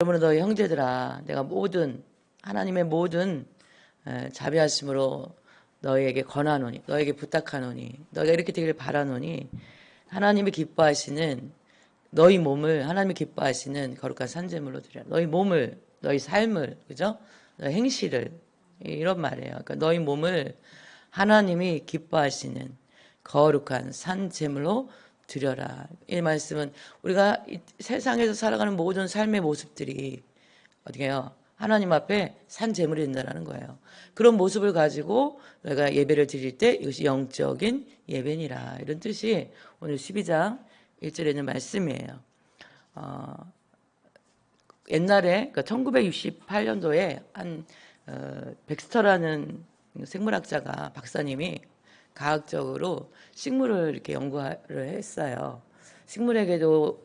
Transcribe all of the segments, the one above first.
그러므로 너희 형제들아, 내가 모든 하나님의 모든 자비하심으로 너희에게 권하노니, 너희에게 부탁하노니, 너희가 이렇게 되기를 바라노니, 하나님이 기뻐하시는 너희 몸을 하나님이 기뻐하시는 거룩한 산제물로 드려. 너희 몸을, 너희 삶을, 그죠? 너희 행실을, 이런 말이에요. 그러니까 너희 몸을 하나님이 기뻐하시는 거룩한 산제물로 드려라. 이 말씀은 우리가 이 세상에서 살아가는 모든 삶의 모습들이 어떻게 해요? 하나님 앞에 산제물이 된다는 거예요. 그런 모습을 가지고 내가 예배를 드릴 때 이것이 영적인 예배니라. 이런 뜻이 오늘 12장 1절에 있는 말씀이에요. 옛날에 그러니까 1968년도에 한 백스터라는 생물학자가 박사님이 과학적으로 식물을 이렇게 연구를 했어요. 식물에게도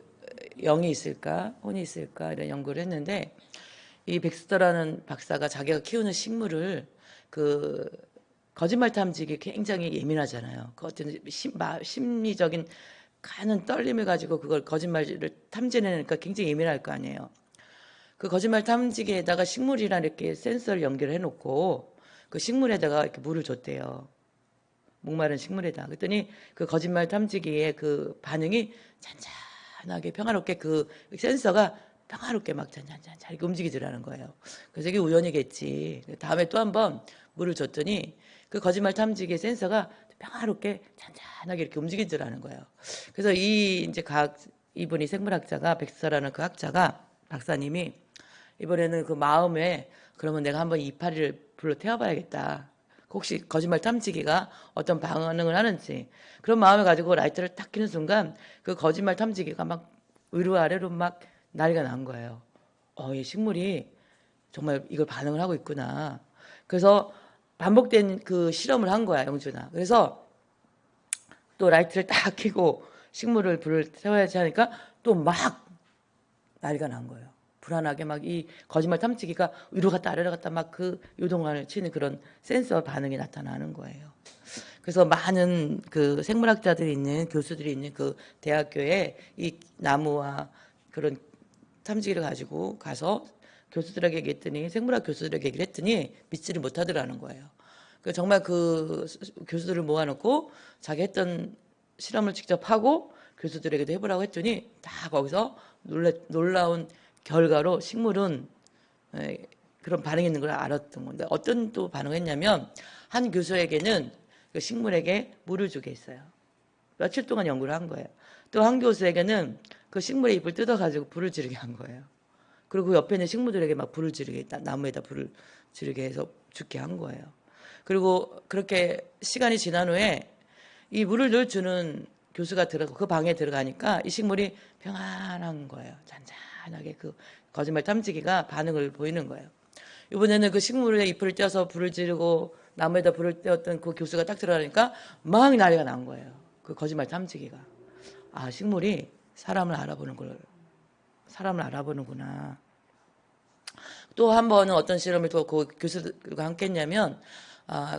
영이 있을까, 혼이 있을까 이런 연구를 했는데 이 백스터라는 박사가 자기가 키우는 식물을 그 거짓말 탐지기 굉장히 예민하잖아요. 그 어떤 심리적인 가는 떨림을 가지고 그걸 거짓말을 탐지내니까 굉장히 예민할 거 아니에요. 그 거짓말 탐지기에다가 식물이랑 이렇게 센서를 연결해 놓고 그 식물에다가 이렇게 물을 줬대요. 목마른 식물에다. 그랬더니 그 거짓말 탐지기의 그 반응이 잔잔하게 평화롭게 그 센서가 평화롭게 막 잔잔잔 이렇게 움직이더라는 거예요. 그래서 이게 우연이겠지. 다음에 또 한번 물을 줬더니 그 거짓말 탐지기의 센서가 평화롭게 잔잔하게 이렇게 움직이더라는 거예요. 그래서 이 이제 이분이 생물학자가 백서라는 그 학자가 박사님이 이번에는 그 마음에 그러면 내가 한번 이파리를 불러 태워봐야겠다. 혹시 거짓말 탐지기가 어떤 반응을 하는지 그런 마음을 가지고 라이터를 딱 켜는 순간 그 거짓말 탐지기가 막 위로 아래로 막 난리가 난 거예요. 이 식물이 정말 이걸 반응을 하고 있구나. 그래서 반복된 그 실험을 한 거야, 영준아. 그래서 또 라이트를 딱 켜고 식물을 불을 태워야지 하니까 또 막 난리가 난 거예요. 불안하게 막 이 거짓말 탐지기가 위로 갔다 아래로 갔다 막 그 요동을 치는 그런 센서 반응이 나타나는 거예요. 그래서 많은 그 생물학자들이 있는 교수들이 있는 그 대학교에 이 나무와 그런 탐지기를 가지고 가서 교수들에게 얘기했더니 생물학 교수들에게 얘기를 했더니 믿지를 못하더라는 거예요. 정말 그 교수들을 모아놓고 자기 했던 실험을 직접 하고 교수들에게도 해보라고 했더니 다 거기서 놀라운 결과로 식물은 그런 반응이 있는 걸 알았던 건데 어떤 또 반응했냐면 한 교수에게는 그 식물에게 물을 주게 했어요. 며칠 동안 연구를 한 거예요. 또 한 교수에게는 그 식물의 잎을 뜯어가지고 불을 지르게 한 거예요. 그리고 그 옆에 있는 식물들에게 막 불을 지르게, 나무에다 불을 지르게 해서 죽게 한 거예요. 그리고 그렇게 시간이 지난 후에 이 물을 늘 주는 교수가 그 방에 들어가니까 이 식물이 평안한 거예요. 잔잔하게 그 거짓말 탐지기가 반응을 보이는 거예요. 이번에는 그 식물에 잎을 떼어서 불을 지르고 나무에다 불을 떼었던 그 교수가 딱 들어가니까 막 난리가 난 거예요. 그 거짓말 탐지기가. 식물이 사람을 알아보는구나. 또 한 번은 어떤 실험을 또 그 교수들과 함께 했냐면,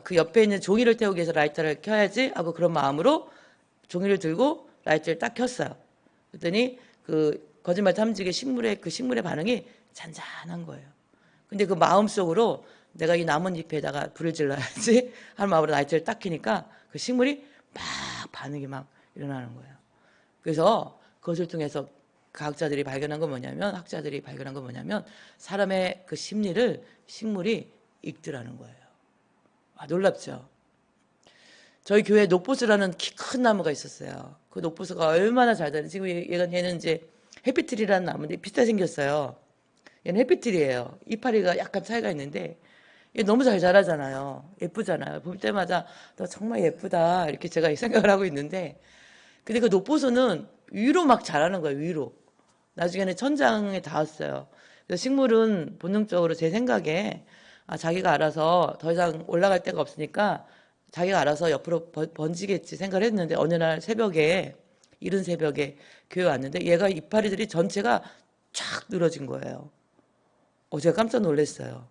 그 옆에 있는 종이를 태우기 위해서 라이터를 켜야지 하고 그런 마음으로 종이를 들고 라이터를 딱 켰어요. 그랬더니 그 거짓말 탐지기 그 식물의 반응이 잔잔한 거예요. 근데 그 마음속으로 내가 이 나뭇잎에다가 불을 질러야지 하는 마음으로 라이터를 딱 켜니까 그 식물이 막 반응이 막 일어나는 거예요. 그래서 그것을 통해서 학자들이 발견한 건 뭐냐면 사람의 그 심리를 식물이 읽더라는 거예요. 놀랍죠? 저희 교회에 녹보스라는 키 큰 나무가 있었어요. 그 녹보스가 얼마나 잘 자라는지 지금 얘는 이제 해피트리라는 나무인데 비슷하게 생겼어요. 얘는 해피트리예요. 이파리가 약간 차이가 있는데 얘 너무 잘 자라잖아요. 예쁘잖아요. 볼 때마다 너 정말 예쁘다 이렇게 제가 생각을 하고 있는데 근데 그 녹보수는 위로 막 자라는 거예요. 위로. 나중에는 천장에 닿았어요. 그래서 식물은 본능적으로 제 생각에 자기가 알아서 더 이상 올라갈 데가 없으니까 자기가 알아서 옆으로 번지겠지 생각을 했는데 어느 날 이른 새벽에 교회 왔는데 얘가 이파리들이 전체가 쫙 늘어진 거예요. 제가 깜짝 놀랐어요.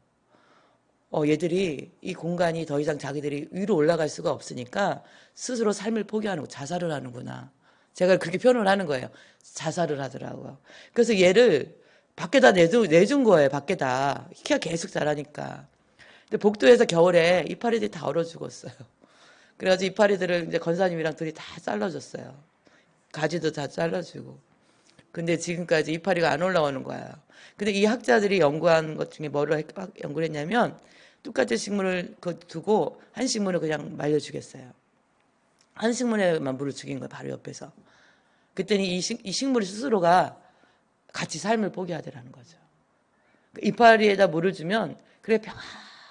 얘들이 이 공간이 더 이상 자기들이 위로 올라갈 수가 없으니까 스스로 삶을 포기하는 자살을 하는구나. 제가 그렇게 표현을 하는 거예요. 자살을 하더라고요. 그래서 얘를 밖에다 내준 거예요. 밖에다. 키가 계속 자라니까. 근데 복도에서 겨울에 이파리들이 다 얼어 죽었어요. 그래가지고 이파리들을 이제 권사님이랑 둘이 다 잘라줬어요. 가지도 다 잘라주고. 근데 지금까지 이파리가 안 올라오는 거예요. 근데 이 학자들이 연구한 것 중에 뭐를 연구를 했냐면 똑같은 식물을 두고 한 식물을 그냥 말려주겠어요. 한 식물에만 물을 죽인 거예요. 바로 옆에서. 그랬더니 이 식물 스스로가 같이 삶을 포기하더라는 거죠. 이파리에다 물을 주면 그래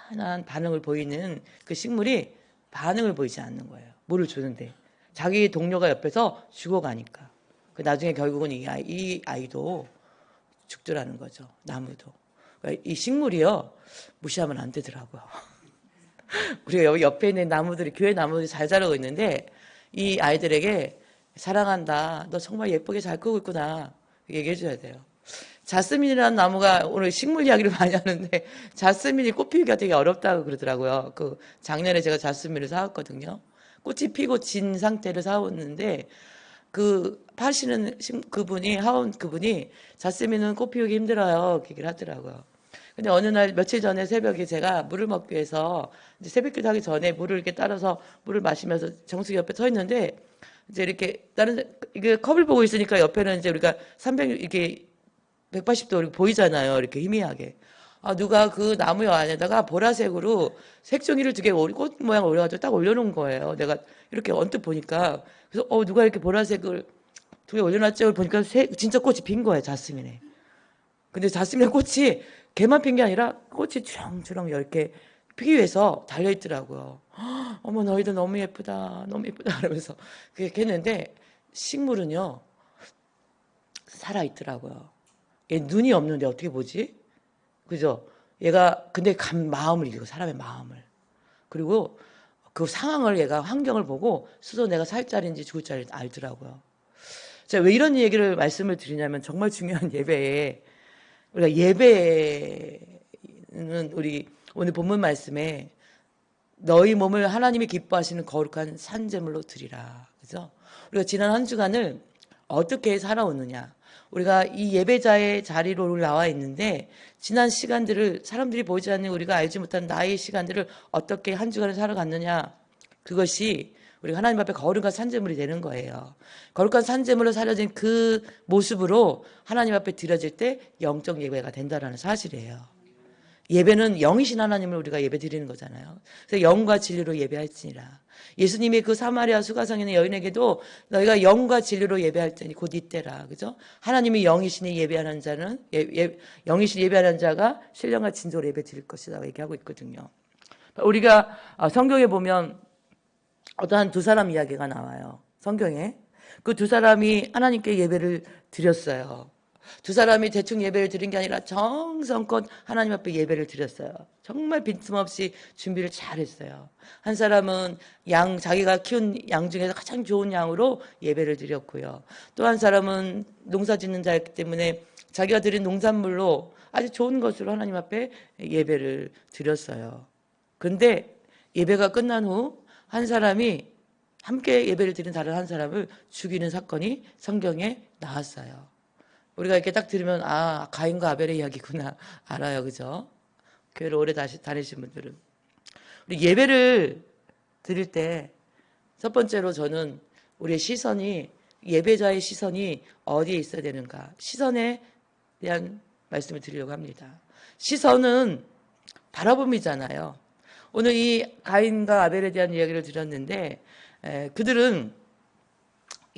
평안한 반응을 보이는 그 식물이 반응을 보이지 않는 거예요. 물을 주는데 자기 동료가 옆에서 죽어가니까 나중에 결국은 이 아이도 죽더라는 거죠. 나무도. 그러니까 이 식물이요 무시하면 안 되더라고요. 우리가 여기 옆에 있는 나무들이 교회 나무들이 잘 자라고 있는데 이 아이들에게 사랑한다. 너 정말 예쁘게 잘 크고 있구나. 얘기해 줘야 돼요. 자스민이라는 나무가 오늘 식물 이야기를 많이 하는데 자스민이 꽃 피우기가 되게 어렵다고 그러더라고요. 작년에 제가 자스민을 사왔거든요. 꽃이 피고 진 상태를 사왔는데 파시는 하온 그분이 자스민은 꽃 피우기 힘들어요. 얘기를 하더라고요. 근데 어느 날 며칠 전에 새벽에 제가 물을 먹기 위해서 이제 새벽기도 하기 전에 물을 이렇게 따라서 물을 마시면서 정수기 옆에 서 있는데 이제 이렇게 이게 컵을 보고 있으니까 옆에는 이제 우리가 300 이게 180도 이렇게 보이잖아요. 이렇게 희미하게. 누가 그 나무 안에다가 보라색으로 색종이를 2개 꽃 모양 올려가지고 딱 올려놓은 거예요. 내가 이렇게 언뜻 보니까 그래서 누가 이렇게 보라색을 2개 올려놨죠? 보니까 진짜 꽃이 핀 거예요. 자스민에. 근데 자스민의 꽃이 개만 핀 게 아니라 꽃이 주렁주렁 이렇게 피기 위해서 달려있더라고요. 어머 너희들 너무 예쁘다. 너무 예쁘다. 그러면서 그렇게 했는데 식물은요. 살아있더라고요. 얘 눈이 없는데 어떻게 보지? 그죠? 얘가 근데 마음을 읽고 사람의 마음을. 그리고 그 상황을 얘가 환경을 보고 스스로 내가 살 자리인지 죽을 자리인지 알더라고요. 제가 왜 이런 얘기를 말씀을 드리냐면 정말 중요한 예배에 우리가 예배는 우리 오늘 본문 말씀에 너희 몸을 하나님이 기뻐하시는 거룩한 산제물로 드리라. 그죠? 우리가 지난 한 주간을 어떻게 살아오느냐. 우리가 이 예배자의 자리로 나와 있는데 지난 시간들을 사람들이 보지 않는 우리가 알지 못한 나의 시간들을 어떻게 한 주간을 살아갔느냐. 그것이 우리가 하나님 앞에 거룩한 산제물이 되는 거예요. 거룩한 산제물로 살려진 그 모습으로 하나님 앞에 드려질 때 영적 예배가 된다는 사실이에요. 예배는 영이신 하나님을 우리가 예배 드리는 거잖아요. 그래서 영과 진리로 예배할지니라. 예수님이 그 사마리아 수가성에 있는 여인에게도 너희가 영과 진리로 예배할 때니 곧 이때라. 그죠? 하나님이 영이신이 예배하는 자는 영이신 예배하는 자가 신령과 진정으로 예배 드릴 것이라고 얘기하고 있거든요. 우리가 성경에 보면 어떠한 2사람 이야기가 나와요. 성경에. 그 2사람이 하나님께 예배를 드렸어요. 2사람이 대충 예배를 드린 게 아니라 정성껏 하나님 앞에 예배를 드렸어요. 정말 빈틈없이 준비를 잘했어요. 한 사람은 자기가 키운 양 중에서 가장 좋은 양으로 예배를 드렸고요. 또 한 사람은 농사 짓는 자였기 때문에 자기가 드린 농산물로 아주 좋은 것으로 하나님 앞에 예배를 드렸어요. 그런데 예배가 끝난 후 한 사람이 함께 예배를 드린 다른 한 사람을 죽이는 사건이 성경에 나왔어요. 우리가 이렇게 딱 들으면 가인과 아벨의 이야기구나 알아요. 그죠? 교회를 오래 다니신 분들은. 우리 예배를 드릴 때 첫 번째로 저는 우리의 시선이 예배자의 시선이 어디에 있어야 되는가 시선에 대한 말씀을 드리려고 합니다. 시선은 바라봄이잖아요. 오늘 이 가인과 아벨에 대한 이야기를 드렸는데 그들은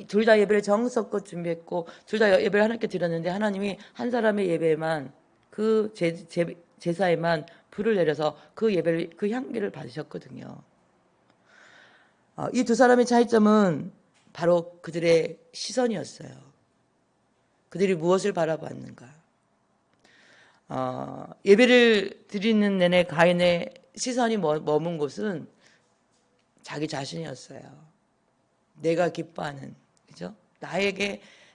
둘 다 예배를 정성껏 준비했고 둘 다 예배를 하나님께 드렸는데 하나님이 한 사람의 예배에만 그 제사에만 불을 내려서 그 예배를 그 향기를 받으셨거든요. 이 2사람의 차이점은 바로 그들의 시선이었어요. 그들이 무엇을 바라봤는가. 예배를 드리는 내내 가인의 시선이 머문 곳은 자기 자신이었어요. 내가 기뻐하는, 그죠?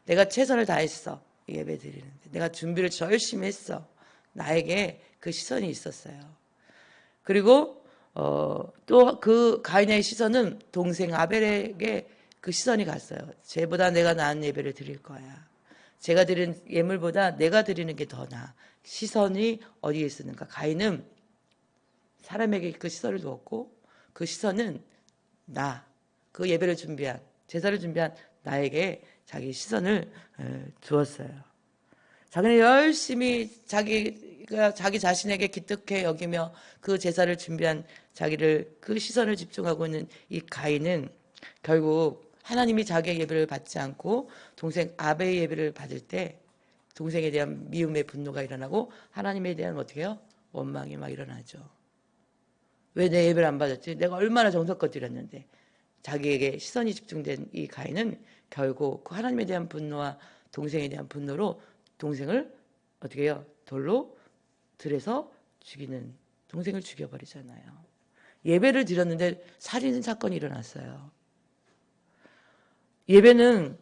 내가 최선을 다했어. 예배 드리는데. 내가 준비를 열심히 했어. 나에게 그 시선이 있었어요. 그리고, 또 그 가인의 시선은 동생 아벨에게 그 시선이 갔어요. 쟤보다 내가 나은 예배를 드릴 거야. 제가 드린 예물보다 내가 드리는 게 더 나아. 시선이 어디에 있었는가? 가인은 사람에게 그 시선을 두었고 그 시선은 그 예배를 준비한, 제사를 준비한 나에게 자기 시선을 두었어요. 자기는 열심히 자기가 자기 자신에게 기특해 여기며 그 제사를 준비한 자기를, 그 시선을 집중하고 있는 이 가인은 결국 하나님이 자기의 예배를 받지 않고 동생 아벨의 예배를 받을 때 동생에 대한 미움의 분노가 일어나고 하나님에 대한 어떻게 해요? 원망이 막 일어나죠. 왜 내 예배를 안 받았지? 내가 얼마나 정성껏 드렸는데. 자기에게 시선이 집중된 이 가인은 결국 그 하나님에 대한 분노와 동생에 대한 분노로 동생을 어떻게 해요? 돌로 들여서 죽이는, 동생을 죽여버리잖아요. 예배를 드렸는데 살인 사건이 일어났어요. 예배는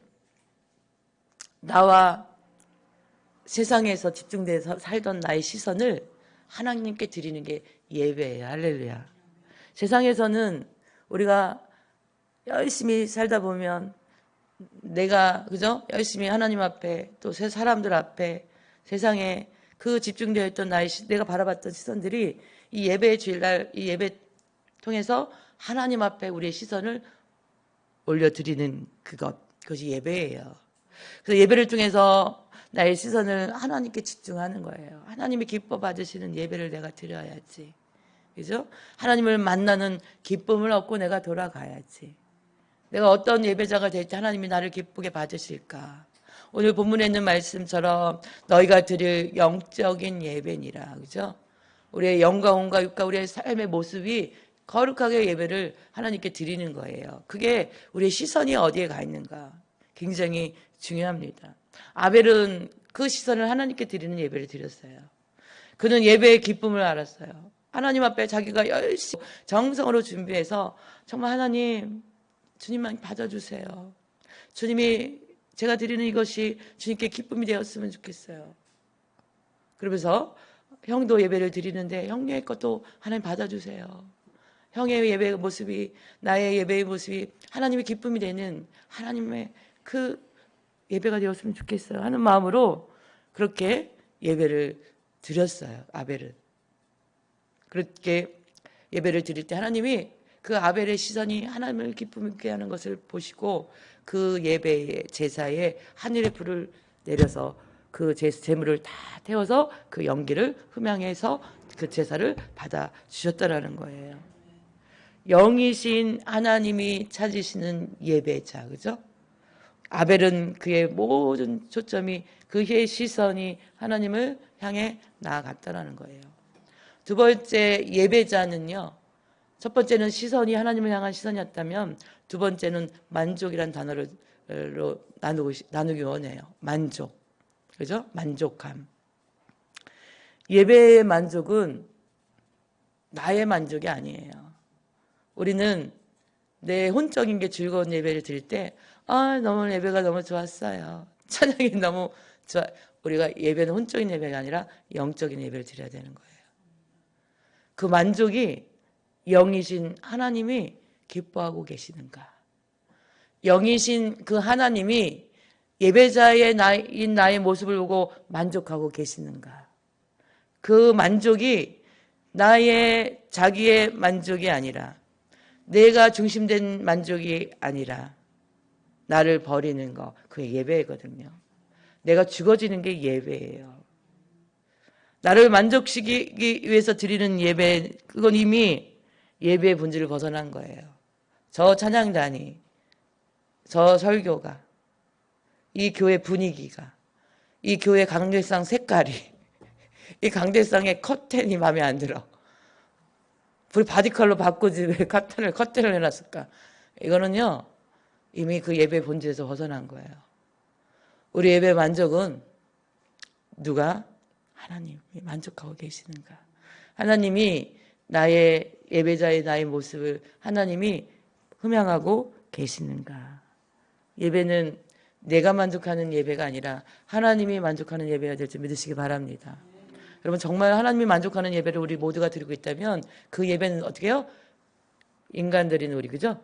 나와 세상에서 집중돼서 살던 나의 시선을 하나님께 드리는 게 예배예요. 할렐루야. 세상에서는 우리가 열심히 살다 보면 내가 그죠? 열심히 하나님 앞에 또 새 사람들 앞에 세상에 그 집중되어 있던 내가 바라봤던 시선들이 이 예배의 주일날 이 예배 통해서 하나님 앞에 우리의 시선을 올려드리는 그것이 예배예요. 그래서 예배를 통해서 나의 시선을 하나님께 집중하는 거예요. 하나님이 기뻐 받으시는 예배를 내가 드려야지. 그죠? 하나님을 만나는 기쁨을 얻고 내가 돌아가야지. 내가 어떤 예배자가 될지 하나님이 나를 기쁘게 받으실까? 오늘 본문에 있는 말씀처럼 너희가 드릴 영적인 예배니라. 그죠? 우리의 영과 혼과 육과 우리의 삶의 모습이 거룩하게 예배를 하나님께 드리는 거예요. 그게 우리의 시선이 어디에 가 있는가? 굉장히 중요합니다. 아벨은 그 시선을 하나님께 드리는 예배를 드렸어요. 그는 예배의 기쁨을 알았어요. 하나님 앞에 자기가 열심히 정성으로 준비해서 정말 하나님, 주님만 받아주세요. 주님이 제가 드리는 이것이 주님께 기쁨이 되었으면 좋겠어요. 그러면서 형도 예배를 드리는데 형의 것도 하나님 받아주세요. 형의 예배의 모습이, 나의 예배의 모습이 하나님의 기쁨이 되는 하나님의 그 예배가 되었으면 좋겠어요 하는 마음으로 그렇게 예배를 드렸어요. 아벨은 그렇게 예배를 드릴 때 하나님이 그 아벨의 시선이 하나님을 기쁘게 하는 것을 보시고 그 예배의 제사에 하늘의 불을 내려서 그 제물을 다 태워서 그 연기를 흠양해서 그 제사를 받아 주셨다라는 거예요. 영이신 하나님이 찾으시는 예배자, 그죠? 아벨은 그의 모든 초점이, 그의 시선이 하나님을 향해 나아갔다라는 거예요. 두 번째 예배자는요, 첫 번째는 시선이 하나님을 향한 시선이었다면 두 번째는 만족이란 단어로 나누기 원해요. 만족. 그죠? 만족함. 예배의 만족은 나의 만족이 아니에요. 우리는 내 혼적인 게 즐거운 예배를 드릴 때, 너무 예배가 너무 좋았어요. 찬양이 너무 좋아. 우리가 예배는 혼적인 예배가 아니라 영적인 예배를 드려야 되는 거예요. 그 만족이 영이신 하나님이 기뻐하고 계시는가? 영이신 그 하나님이 예배자의 나의 모습을 보고 만족하고 계시는가? 그 만족이 나의 자기의 만족이 아니라, 내가 중심된 만족이 아니라 나를 버리는 거, 그게 예배거든요. 내가 죽어지는 게 예배예요. 나를 만족시키기 위해서 드리는 예배, 그건 이미 예배의 본질을 벗어난 거예요. 저 찬양단이, 저 설교가, 이 교회 분위기가, 이 교회 강대상 색깔이, 이 강대상의 커튼이 마음에 안 들어. 우리 바디컬러 바꾸지 왜 커튼을 해놨을까? 이거는요, 이미 그 예배 본질에서 벗어난 거예요. 우리 예배 만족은 누가? 하나님이 만족하고 계시는가? 하나님이 나의 예배자의 나의 모습을 하나님이 흠양하고 계시는가? 예배는 내가 만족하는 예배가 아니라 하나님이 만족하는 예배가 될 줄 믿으시기 바랍니다. 여러분, 정말 하나님이 만족하는 예배를 우리 모두가 드리고 있다면 그 예배는 어떻게 해요? 인간들인 우리, 그죠?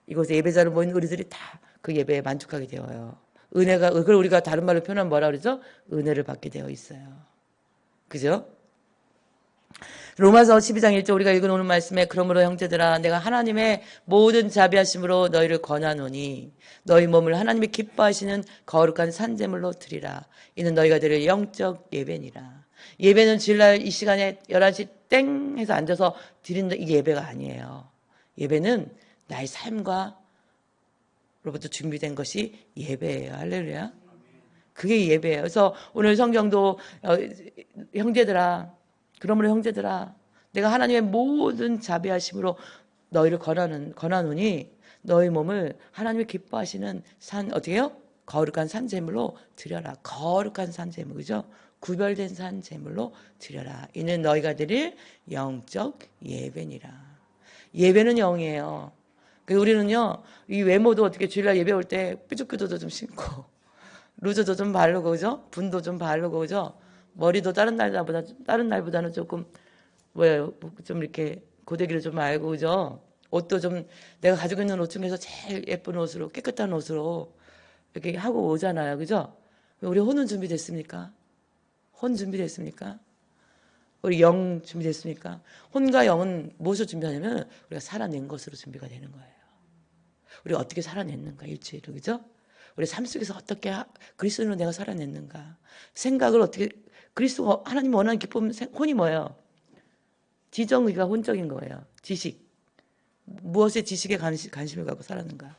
이곳에 예배자로 모인 우리들이 다 그 예배에 만족하게 되어요. 은혜가, 그걸 우리가 다른 말로 표현하면 뭐라 그러죠? 은혜를 받게 되어 있어요. 그죠? 로마서 12장 1절 우리가 읽어놓은 말씀에 그러므로 형제들아 내가 하나님의 모든 자비하심으로 너희를 권하노니 너희 몸을 하나님이 기뻐하시는 거룩한 산제물로 드리라. 이는 너희가 드릴 영적 예배니라. 예배는 주일날 이 시간에 11시 땡 해서 앉아서 드린다 이게 예배가 아니에요. 예배는 나의 삶과 로부터 준비된 것이 예배예요. 할렐루야. 그게 예배예요. 그래서 오늘 성경도 형제들아 그러므로 형제들아 내가 하나님의 모든 자비하심으로 너희를 권하노니 너희 몸을 하나님이 기뻐하시는 어떻게 해요? 거룩한 산제물로 드려라. 거룩한 산제물 그죠? 구별된 산제물로 드려라. 이는 너희가 드릴 영적 예배니라. 예배는 영이에요. 우리는요 이 외모도 어떻게 주일날 예배 올 때 삐죽삐죽도 좀 신고 루즈도 좀 바르고 그죠? 분도 좀 바르고 그죠? 머리도 다른 날보다는 조금 좀 이렇게 고데기를 좀 알고 그죠? 옷도 좀 내가 가지고 있는 옷 중에서 제일 예쁜 옷으로 깨끗한 옷으로 이렇게 하고 오잖아요. 그죠? 우리 혼은 준비됐습니까? 혼 준비됐습니까? 우리 영 준비됐습니까? 혼과 영은 무엇을 준비하냐면 우리가 살아낸 것으로 준비가 되는 거예요. 우리가 어떻게 살아냈는가 일주일을 그죠? 우리 삶 속에서 어떻게 그리스도인으로 내가 살아냈는가 생각을 어떻게 그리스도가 하나님 원하는 기쁨 혼이 뭐예요? 지정의가 혼적인 거예요. 지식 무엇에 지식에 관심을 갖고 살았는가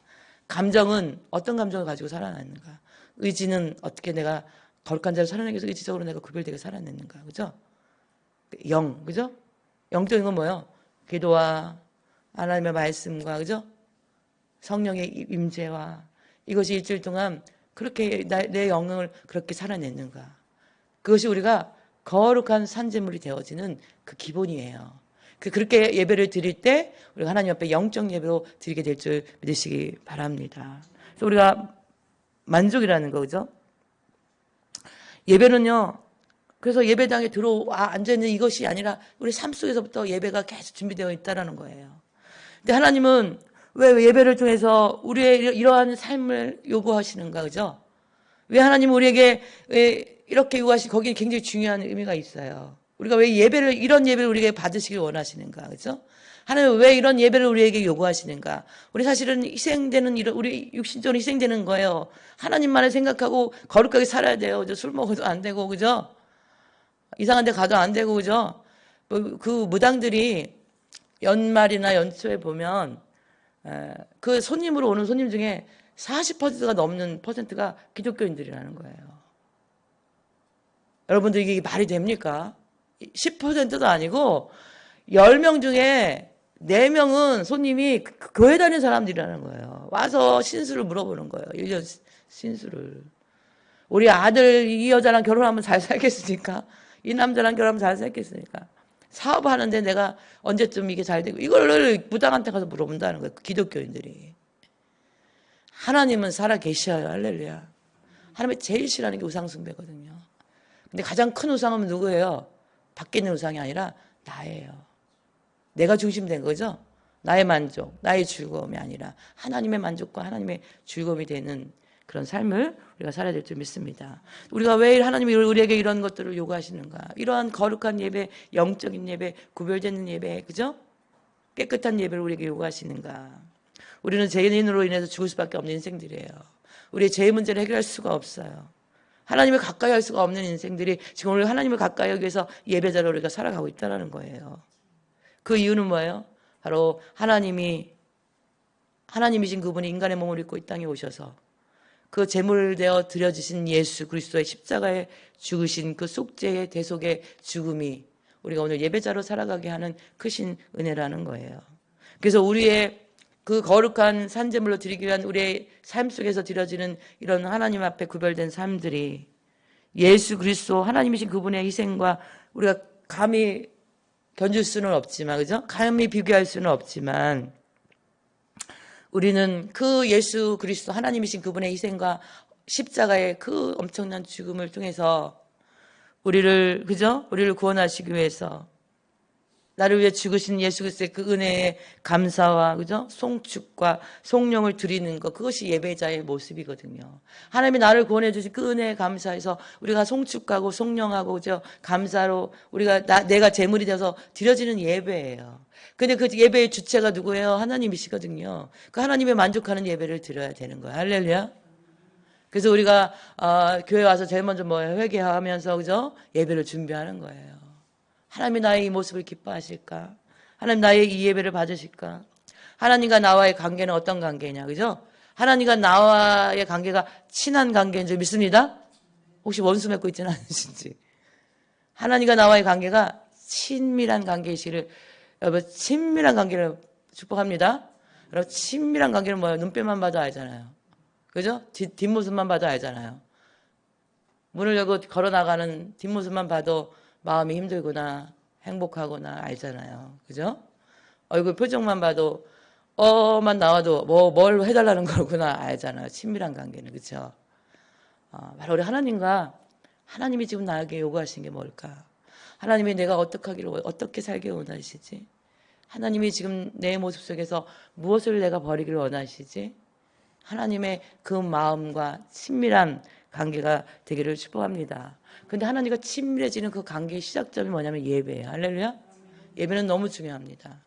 감정은 어떤 감정을 가지고 살아났는가 의지는 어떻게 내가 거룩한 자를 살아내기 위해서 의지적으로 내가 구별되게 살아냈는가 그죠? 영 그죠? 영적인 건 뭐예요? 기도와 하나님의 말씀과 그죠? 성령의 임재와 이것이 일주일 동안 그렇게 내 영을 그렇게 살아냈는가 그것이 우리가 거룩한 산제물이 되어지는 그 기본이에요. 그렇게 예배를 드릴 때 우리가 하나님 앞에 영적 예배로 드리게 될 줄 믿으시기 바랍니다. 그래서 우리가 만족이라는 거죠. 예배는요. 그래서 예배당에 들어와 앉아있는 이것이 아니라 우리 삶 속에서부터 예배가 계속 준비되어 있다는 거예요. 근데 하나님은 왜 예배를 통해서 우리의 이러한 삶을 요구하시는가 그죠? 왜 하나님은 우리에게 왜 이렇게 요구하시는가 거기에 굉장히 중요한 의미가 있어요. 우리가 왜 이런 예배를 우리에게 받으시길 원하시는가 그죠? 하나님은 왜 이런 예배를 우리에게 요구하시는가? 우리 사실은 우리 육신적으로 희생되는 거예요. 하나님만을 생각하고 거룩하게 살아야 돼요. 술 먹어도 안 되고 그죠? 이상한 데 가도 안 되고 그죠? 그 무당들이 연말이나 연초에 보면 그 손님으로 오는 손님 중에 40%가 넘는 퍼센트가 기독교인들이라는 거예요. 여러분들 이게 말이 됩니까? 10%도 아니고 10명 중에 4명은 손님이 교회 다니는 사람들이라는 거예요. 와서 신수를 물어보는 거예요. 1년 신수를. 우리 아들 이 여자랑 결혼하면 잘 살겠습니까? 이 남자랑 결혼하면 잘 살겠습니까? 사업하는데 내가 언제쯤 이게 잘 되고 이걸 무당한테 가서 물어본다는 거예요. 기독교인들이. 하나님은 살아 계셔요. 할렐루야. 하나님이 제일 싫어하는 게 우상숭배거든요. 근데 가장 큰 우상은 누구예요? 밖에 있는 우상이 아니라 나예요. 내가 중심된 거죠. 나의 만족, 나의 즐거움이 아니라 하나님의 만족과 하나님의 즐거움이 되는 그런 삶을 우리가 살아야 될 줄 믿습니다. 우리가 왜 하나님이 우리에게 이런 것들을 요구하시는가? 이러한 거룩한 예배, 영적인 예배, 구별되는 예배, 그죠? 깨끗한 예배를 우리에게 요구하시는가? 우리는 죄인으로 인해서 죽을 수밖에 없는 인생들이에요. 우리의 죄의 문제를 해결할 수가 없어요. 하나님을 가까이 할 수가 없는 인생들이 지금 오늘 하나님을 가까이 하기 위해서 예배자로 우리가 살아가고 있다는 거예요. 그 이유는 뭐예요? 바로 하나님이신 그분이 인간의 몸을 입고 이 땅에 오셔서 그 제물되어 드려지신 예수 그리스도의 십자가에 죽으신 그 속죄의 대속의 죽음이 우리가 오늘 예배자로 살아가게 하는 크신 은혜라는 거예요. 그래서 우리의 그 거룩한 산제물로 드리기 위한 우리의 삶 속에서 드려지는 이런 하나님 앞에 구별된 삶들이 예수 그리스도 하나님이신 그분의 희생과 우리가 감히 견줄 수는 없지만 그죠? 감히 비교할 수는 없지만 우리는 그 예수 그리스도 하나님이신 그분의 희생과 십자가의 그 엄청난 죽음을 통해서 우리를 그죠? 우리를 구원하시기 위해서 나를 위해 죽으신 예수 그리스도의 그 은혜에 감사와 그죠? 송축과 송영을 드리는 것, 그것이 예배자의 모습이거든요. 하나님이 나를 구원해 주신 그 은혜에 감사해서 우리가 송축하고 송영하고 그죠? 감사로 우리가 내가 제물이 되어서 드려지는 예배예요. 근데 그 예배의 주체가 누구예요? 하나님이시거든요. 그 하나님의 만족하는 예배를 드려야 되는 거예요. 할렐루야. 그래서 우리가 교회 와서 제일 먼저 회개하면서 그죠? 예배를 준비하는 거예요. 하나님이 나의 이 모습을 기뻐하실까? 하나님 나의 이 예배를 받으실까? 하나님과 나와의 관계는 어떤 관계냐, 그죠? 하나님과 나와의 관계가 친한 관계인 줄 믿습니다. 혹시 원수 맺고 있지는 않으신지? 하나님과 나와의 관계가 친밀한 관계이시를, 여러분 친밀한 관계를 축복합니다. 여러분 친밀한 관계는 뭐예요? 눈빛만 봐도 알잖아요. 그죠? 뒷모습만 봐도 알잖아요. 문을 열고 걸어 나가는 뒷모습만 봐도 마음이 힘들구나, 행복하구나 알잖아요. 그죠? 얼굴 표정만 봐도 만 나와도 뭘 해달라는 거구나 알잖아요. 친밀한 관계는. 그렇죠? 바로 우리 하나님이 지금 나에게 요구하시는 게 뭘까? 하나님이 내가 어떻게 살길 원하시지? 하나님이 지금 내 모습 속에서 무엇을 내가 버리기를 원하시지? 하나님의 그 마음과 친밀한 관계가 되기를 축복합니다. 근데 하나님과 친밀해지는 그 관계의 시작점이 뭐냐면 예배예요. 할렐루야. 예배는 너무 중요합니다.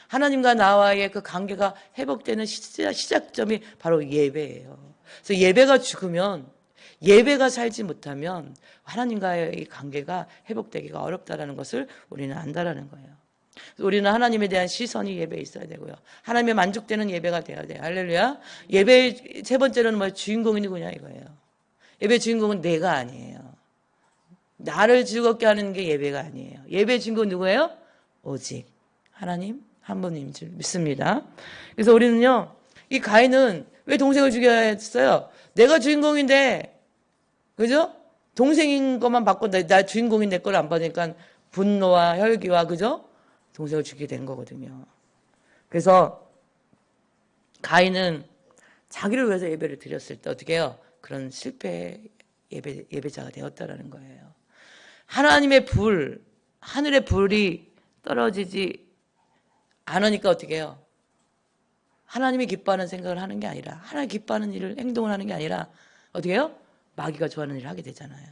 하나님과 나와의 그 관계가 회복되는 시작점이 바로 예배예요. 그래서 예배가 죽으면, 예배가 살지 못하면 하나님과의 이 관계가 회복되기가 어렵다는 것을 우리는 안다라는 거예요. 우리는 하나님에 대한 시선이 예배에 있어야 되고요. 하나님의 만족되는 예배가 되어야 돼요. 할렐루야. 예배의 세 번째로는 뭐예요? 주인공이 누구냐 이거예요. 예배의 주인공은 내가 아니에요. 나를 즐겁게 하는 게 예배가 아니에요. 예배의 주인공은 누구예요? 오직 하나님 한 분인 줄 믿습니다. 그래서 우리는요, 이 가인은 왜 동생을 죽여야 했어요? 내가 주인공인데, 그죠? 동생인 것만 받고 나 주인공인 내 걸 안 받으니까 분노와 혈기와 그죠? 동생을 죽이게 된 거거든요. 그래서 가인은 자기를 위해서 예배를 드렸을 때 어떻게 해요? 그런 실패 예배자가 되었다라는 거예요. 하나님의 하늘의 불이 떨어지지 않으니까 어떻게 해요? 하나님이 기뻐하는 생각을 하는 게 아니라, 하나님 기뻐하는 일을, 행동을 하는 게 아니라 어떻게 해요? 마귀가 좋아하는 일을 하게 되잖아요.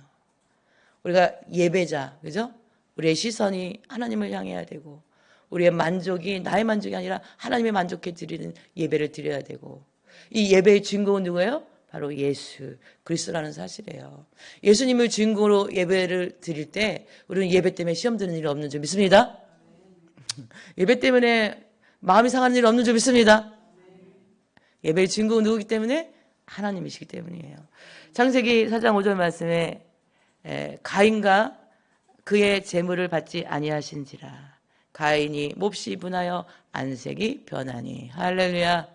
우리가 예배자, 그죠? 우리의 시선이 하나님을 향해야 되고, 우리의 만족이 나의 만족이 아니라 하나님의 만족해 드리는 예배를 드려야 되고, 이 예배의 주인공은 누구예요? 바로 예수 그리스도라는 사실이에요. 예수님을 주인공으로 예배를 드릴 때 우리는 예배 때문에 시험 드는 일이 없는 줄 믿습니다. 예배 때문에 마음이 상하는 일이 없는 줄 믿습니다. 예배의 주인공은 누구기 때문에? 하나님이시기 때문이에요. 창세기 4장 5절 말씀에 가인과 그의 재물을 받지 아니하신지라 가인이 몹시 분하여 안색이 변하니. 할렐루야.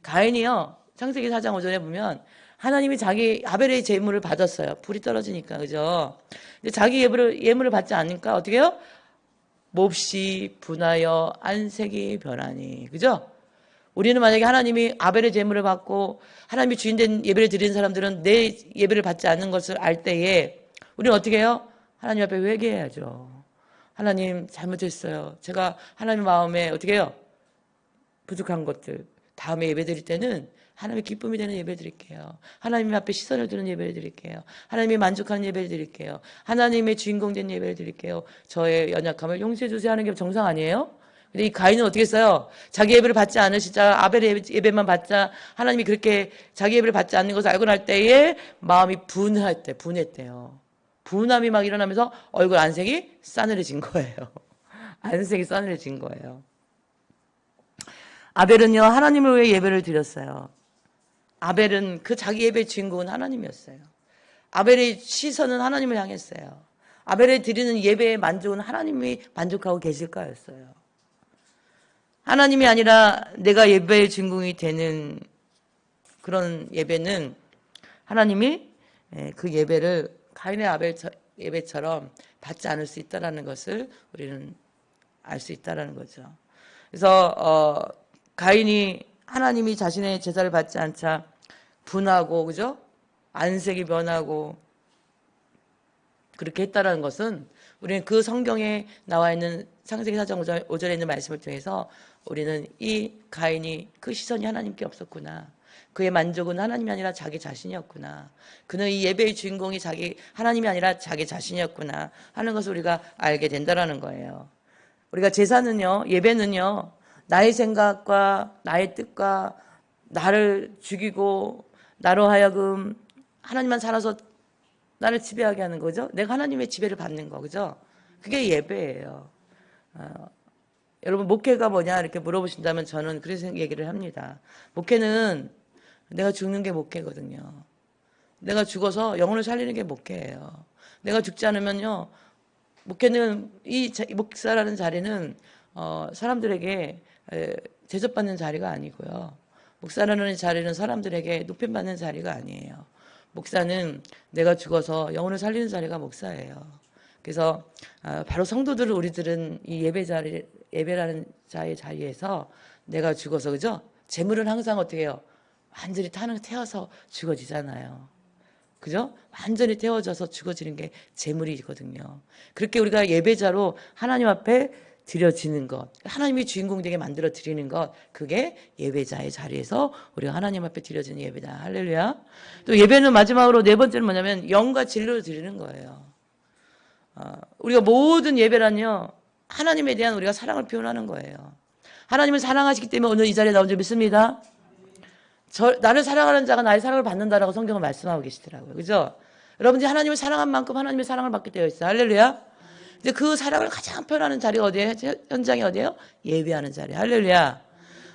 가인이요, 창세기 4장 5절에 보면 하나님이 자기 아벨의 재물을 받았어요. 불이 떨어지니까. 그죠? 근데 자기 예물을 받지 않으니까 어떻게 해요? 몹시 분하여 안색이 변하니. 그죠? 우리는 만약에 하나님이 아벨의 재물을 받고 하나님이 주인된 예배를 드리는 사람들은 내 예배를 받지 않는 것을 알 때에 우리는 어떻게 해요? 하나님 앞에 회개해야죠. 하나님 잘못했어요. 제가 하나님 마음에 어떻게 해요? 부족한 것들. 다음에 예배 드릴 때는 하나님의 기쁨이 되는 예배 드릴게요. 하나님 앞에 시선을 두는 예배를 드릴게요. 하나님이 만족하는 예배를 드릴게요. 하나님의 주인공 된 예배를 드릴게요. 저의 연약함을 용서해 주세요 하는 게 정상 아니에요? 근데 이 가인은 어떻게 했어요? 자기 예배를 받지 않으시자 아벨의 예배만 받자 하나님이 그렇게 자기 예배를 받지 않는 것을 알고 날 때에 마음이 분했대요. 분함이 막 일어나면서 얼굴 안색이 싸늘해진 거예요. 안색이 싸늘해진 거예요. 아벨은요, 하나님을 위해 예배를 드렸어요. 아벨은 그 자기 예배의 주인공은 하나님이었어요. 아벨의 시선은 하나님을 향했어요. 아벨이 드리는 예배의 만족은 하나님이 만족하고 계실까였어요. 하나님이 아니라 내가 예배의 주인공이 되는 그런 예배는 하나님이 그 예배를 가인의 아벨 예배처럼 받지 않을 수 있다는 것을 우리는 알 수 있다는 거죠. 그래서 가인이 하나님이 자신의 제사를 받지 않자 분하고 그죠? 안색이 변하고 그렇게 했다는 것은 우리는 그 성경에 나와 있는 창세기 4장 5절에 있는 말씀을 통해서 우리는 이 가인이 그 시선이 하나님께 없었구나. 그의 만족은 하나님이 아니라 자기 자신이었구나. 그는 이 예배의 주인공이 하나님이 아니라 자기 자신이었구나 하는 것을 우리가 알게 된다라는 거예요. 우리가 제사는요, 예배는요, 나의 생각과 나의 뜻과 나를 죽이고 나로 하여금 하나님만 살아서 나를 지배하게 하는 거죠. 내가 하나님의 지배를 받는 거, 그죠? 그게 예배예요. 여러분, 목회가 뭐냐 이렇게 물어보신다면 저는 그래서 얘기를 합니다. 목회는 내가 죽는 게 목회거든요. 내가 죽어서 영혼을 살리는 게 목회예요. 내가 죽지 않으면요, 목회는 이 목사라는 자리는 사람들에게 대접받는 자리가 아니고요. 목사라는 자리는 사람들에게 높임받는 자리가 아니에요. 목사는 내가 죽어서 영혼을 살리는 자리가 목사예요. 그래서 바로 성도들을 우리들은 이 예배라는 자의 자리에서 내가 죽어서, 그죠? 재물은 항상 어떻게 해요? 완전히 태워서 죽어지잖아요. 그죠? 완전히 태워져서 죽어지는 게 재물이거든요. 그렇게 우리가 예배자로 하나님 앞에 드려지는 것, 하나님이 주인공 되게 만들어 드리는 것, 그게 예배자의 자리에서 우리가 하나님 앞에 드려지는 예배다. 할렐루야. 또 예배는 마지막으로 네 번째는 뭐냐면 영과 진리로 드리는 거예요. 우리가 모든 예배란요, 하나님에 대한 우리가 사랑을 표현하는 거예요. 하나님을 사랑하시기 때문에 오늘 이 자리에 나온 줄 믿습니다. 나를 사랑하는 자가 나의 사랑을 받는다라고 성경은 말씀하고 계시더라고요. 그죠? 여러분들이 하나님을 사랑한 만큼 하나님의 사랑을 받게 되어 있어요. 할렐루야. 근데 그 사랑을 가장 표현하는 자리가 어디예요? 현장이 어디예요? 예배하는 자리. 할렐루야.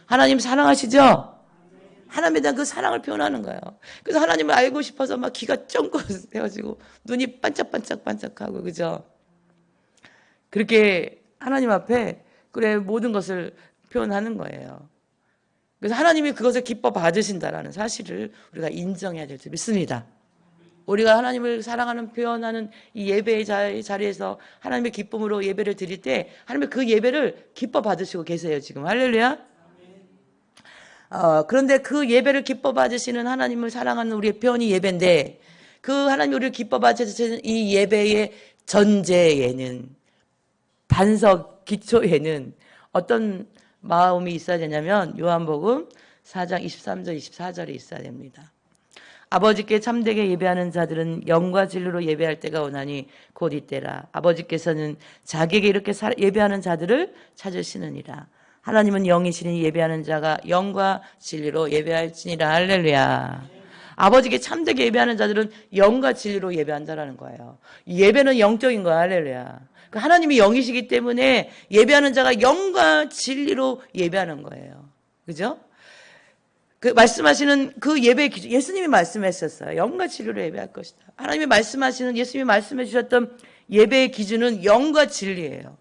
하나님 사랑하시죠? 하나님에 대한 그 사랑을 표현하는 거예요. 그래서 하나님을 알고 싶어서 막 귀가 쫑긋 세워지고 눈이 반짝반짝반짝하고, 그죠? 그렇게 하나님 앞에 그래 모든 것을 표현하는 거예요. 그래서 하나님이 그것을 기뻐 받으신다라는 사실을 우리가 인정해야 될 줄 믿습니다. 우리가 하나님을 사랑하는 표현하는 이 예배의 자리에서 하나님의 기쁨으로 예배를 드릴 때 하나님의 그 예배를 기뻐 받으시고 계세요, 지금. 할렐루야. 그런데 그 예배를 기뻐 받으시는 하나님을 사랑하는 우리의 표현이 예배인데, 그 하나님이 우리를 기뻐 받으시는 이 예배의 전제에는, 반석 기초에는 어떤 마음이 있어야 되냐면 요한복음 4장 23절 24절이 있어야 됩니다. 아버지께 참되게 예배하는 자들은 영과 진리로 예배할 때가 오나니 곧 이때라. 아버지께서는 자기에게 이렇게 예배하는 자들을 찾으시느니라. 하나님은 영이시니 예배하는 자가 영과 진리로 예배할지니라. 할렐루야. 아버지께 참되게 예배하는 자들은 영과 진리로 예배한다라는 거예요. 예배는 영적인 거야. 할렐루야. 하나님이 영이시기 때문에 예배하는 자가 영과 진리로 예배하는 거예요. 그죠? 그 말씀하시는 그 예배의 기준, 예수님이 말씀하셨어요. 영과 진리로 예배할 것이다. 하나님이 말씀하시는, 예수님이 말씀해 주셨던 예배의 기준은 영과 진리예요.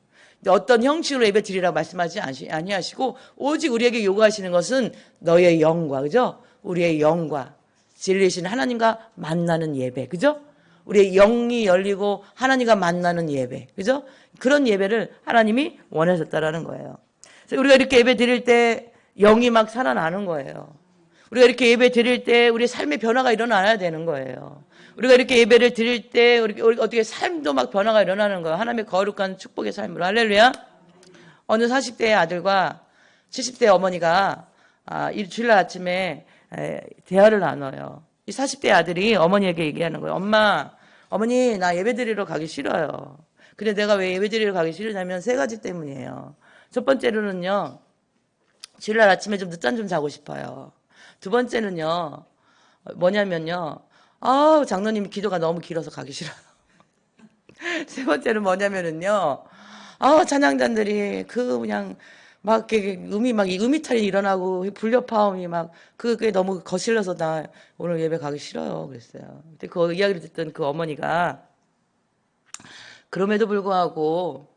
어떤 형식으로 예배 드리라고 말씀하지 아니하시고 오직 우리에게 요구하시는 것은 너의 영과, 그죠? 우리의 영과 진리이신 하나님과 만나는 예배, 그죠? 우리의 영이 열리고 하나님과 만나는 예배, 그죠? 그런 예배를 하나님이 원하셨다라는 거예요. 그래서 우리가 이렇게 예배 드릴 때 영이 막 살아나는 거예요. 우리가 이렇게 예배 드릴 때 우리 삶의 변화가 일어나야 되는 거예요. 우리가 이렇게 예배를 드릴 때 우리 어떻게 삶도 막 변화가 일어나는 거예요. 하나님의 거룩한 축복의 삶으로. 할렐루야. 어느 40대의 아들과 70대 어머니가 주일날 아침에 대화를 나눠요. 이 40대 아들이 어머니에게 얘기하는 거예요. 어머니 나 예배 드리러 가기 싫어요. 근데 내가 왜 예배 드리러 가기 싫으냐면 세 가지 때문이에요. 첫 번째로는요, 주일날 아침에 좀 늦잠 좀 자고 싶어요. 두 번째는요, 뭐냐면요, 장로님 기도가 너무 길어서 가기 싫어요. 세 번째는 뭐냐면은요, 찬양단들이 그냥 막 음이탈이 일어나고 불협화음이 막 그게 너무 거슬려서 나 오늘 예배 가기 싫어요. 그랬어요. 근데 그 이야기를 듣던 그 어머니가 그럼에도 불구하고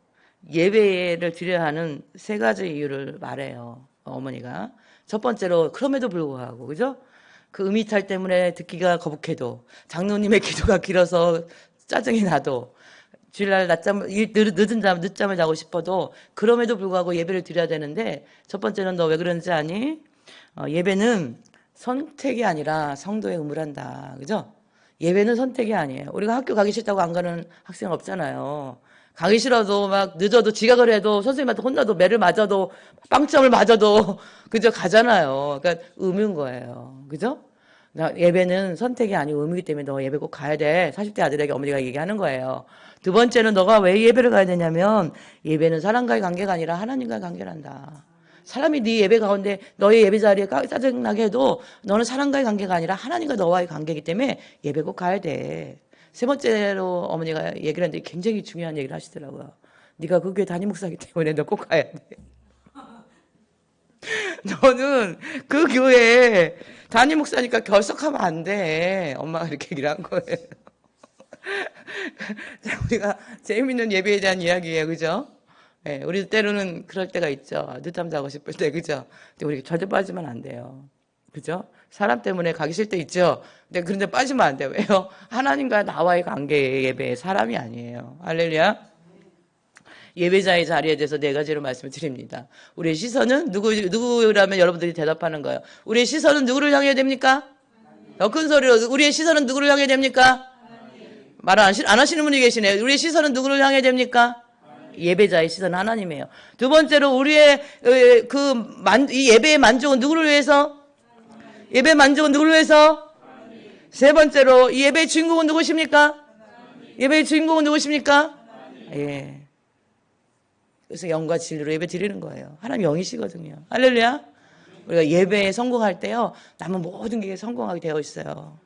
예배를 드려야 하는 세 가지 이유를 말해요. 어머니가. 첫 번째로 그럼에도 불구하고, 그죠? 그 음이탈 때문에 듣기가 거북해도, 장로님의 기도가 길어서 짜증이 나도, 주일날 늦잠을 자고 싶어도 그럼에도 불구하고 예배를 드려야 되는데, 첫 번째는 너 왜 그런지 아니? 예배는 선택이 아니라 성도의 의무란다. 그죠? 예배는 선택이 아니에요. 우리가 학교 가기 싫다고 안 가는 학생 없잖아요. 가기 싫어도 막 늦어도 지각을 해도 선생님한테 혼나도 매를 맞아도 빵점을 맞아도 그저 가잖아요. 그러니까 의무인 거예요. 그죠? 예배는 선택이 아니고 의무이기 때문에 너 예배 꼭 가야 돼. 40대 아들에게 어머니가 얘기하는 거예요. 두 번째는 너가 왜 예배를 가야 되냐면 예배는 사람과의 관계가 아니라 하나님과의 관계란다. 사람이 네 예배 가운데 너의 예배 자리에 짜증나게 해도 너는 사람과의 관계가 아니라 하나님과 너와의 관계이기 때문에 예배 꼭 가야 돼. 세 번째로 어머니가 얘기를 했는데 굉장히 중요한 얘기를 하시더라고요. 네가 그 교회 담임 목사이기 때문에 너 꼭 가야 돼. 너는 그 교회에 담임 목사니까 결석하면 안 돼. 엄마가 이렇게 얘기를 한 거예요. 자, 우리가 재미있는 예배에 대한 이야기예요. 그죠? 네, 우리 때로는 그럴 때가 있죠. 늦잠 자고 싶을 때. 그죠? 근데 우리 절대 빠지면 안 돼요. 그죠? 사람 때문에 가기 싫을 때 있죠. 근데 그런데 빠지면 안 돼요. 왜요? 하나님과 나와의 관계의 예배의 사람이 아니에요. 할렐루야. 예배자의 자리에 대해서 네 가지로 말씀을 드립니다. 우리의 시선은 누구라면 여러분들이 대답하는 거예요. 우리의 시선은 누구를 향해야 됩니까? 더 큰 소리로. 우리의 시선은 누구를 향해야 됩니까? 말 안 하시는 분이 계시네요. 우리의 시선은 누구를 향해야 됩니까? 예배자의 시선은 하나님이에요. 두 번째로 우리의 이 예배의 만족은 누구를 위해서? 예배의 만족은 누구를 위해서? 세 번째로 이 예배의 주인공은 누구십니까? 예배의 주인공은 누구십니까? 예. 그래서 영과 진리로 예배 드리는 거예요. 하나님 영이시거든요. 할렐루야. 우리가 예배에 성공할 때요, 남은 모든 게 성공하게 되어 있어요.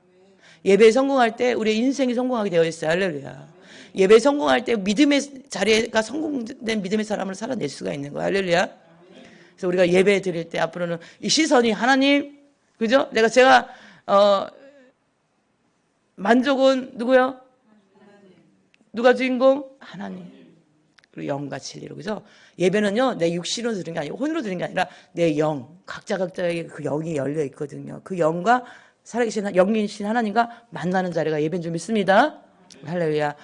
예배에 성공할 때 우리의 인생이 성공하게 되어 있어요. 할렐루야. 예배에 성공할 때 믿음의 자리가 성공된 믿음의 사람을 살아낼 수가 있는 거예요. 할렐루야. 그래서 우리가 예배 드릴 때 앞으로는 이 시선이 하나님, 그죠? 제가 만족은 누구요? 누가 주인공? 하나님. 그리고 영과 진리로. 그죠? 예배는요, 내 육신으로 드리는 게 아니고 혼으로 드리는 게 아니라 내 영, 각자의 그 영이 열려 있거든요. 그 영과 살아계신 영이신 하나님과 만나는 자리가 예배인 줄 믿습니다. 할렐루야.